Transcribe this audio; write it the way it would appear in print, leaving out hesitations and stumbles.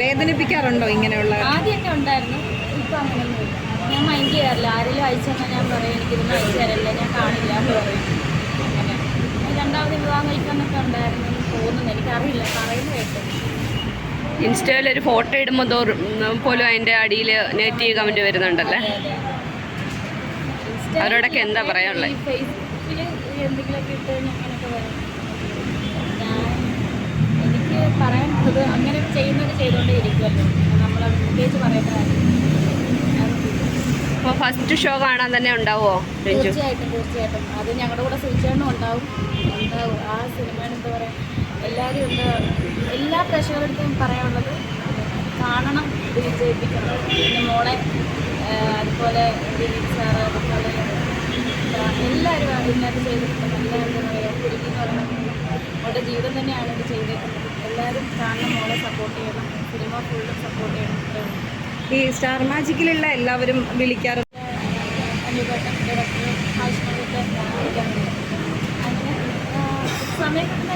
വേദനിപ്പിക്കാറുണ്ടോ ഇങ്ങനെയുള്ള? ആദ്യമൊക്കെ ഉണ്ടായിരുന്നു, ഇപ്പം അങ്ങനെയൊന്നുമില്ല. ഞാൻ മൈൻഡ് ചെയ്യാറില്ല. ആരെങ്കിലും അയച്ചെന്നാൽ ഞാൻ പറയും എനിക്കിതൊന്നും അയച്ചു തരല്ല, ഞാൻ കാണില്ല എന്ന് പറയും. അങ്ങനെ രണ്ടാമത് വിവാഹം കഴിക്കാനൊക്കെ ഉണ്ടായിരുന്നു തോന്നുന്നു, എനിക്കറിയില്ല, പറയുന്നു കേട്ടു. ഇൻസ്റ്റയിൽ ഒരു ഫോട്ടോ ഇടുമ്പോൾ പോലും അതിൻ്റെ അടിയിൽ നെഗറ്റീവ് കമൻറ്റ് വരുന്നുണ്ടല്ലേ? അവരോടൊക്കെ എന്താ പറയാനുള്ളത്? ഫേസ്ബുക്കിൽ എന്തെങ്കിലുമൊക്കെ ഇട്ട് അങ്ങനെയൊക്കെ വരും. എനിക്ക് പറയാനുള്ളത് അങ്ങനെ ചെയ്യുന്നത് ചെയ്തുകൊണ്ടേ ഇരിക്കുമല്ലോ, നമ്മളത് പ്രത്യേകിച്ച് പറയേണ്ട കാര്യം. അപ്പോൾ ഫസ്റ്റ് ഷോ കാണാൻ തന്നെ ഉണ്ടാവുമോ? തീർച്ചയായിട്ടും തീർച്ചയായിട്ടും. അത് ഞങ്ങളുടെ കൂടെ സൂചിച്ചേട്ടനും ഉണ്ടാവും. ആ സിനിമയുടെ എന്താ പറയുക, എല്ലാവരും എല്ലാ പ്രേക്ഷകരുടെ പറയാനുള്ളത് കാണണം, ഇത് വിജയിപ്പിക്കണം. പിന്നെ മോളെ അതുപോലെ ദിലീപ് സാറ്, അതുപോലെ എല്ലാവരും ഇതിനകത്ത് ചെയ്തിട്ടുണ്ട്. എല്ലാവരും എന്താ പറയുക, തിരികെ എന്ന് പറയുന്നത് അവരുടെ ജീവിതം തന്നെയാണ് ഇത് ചെയ്തേക്കുന്നത്. എല്ലാവരും കാണണം, മോളെ സപ്പോർട്ട് ചെയ്യണം, സിനിമ ഫുള്ളും സപ്പോർട്ട് ചെയ്യണം. ഈ സ്റ്റാർ മാജിക്കിലുള്ള എല്ലാവരും വിളിക്കാറുണ്ട്, അനുപേട്ടൻ ഡയറക്ടർ ആവശ്യമായിട്ട് വിളിക്കാറുണ്ട്. അങ്ങനെ സമയം കിട്ടുന്ന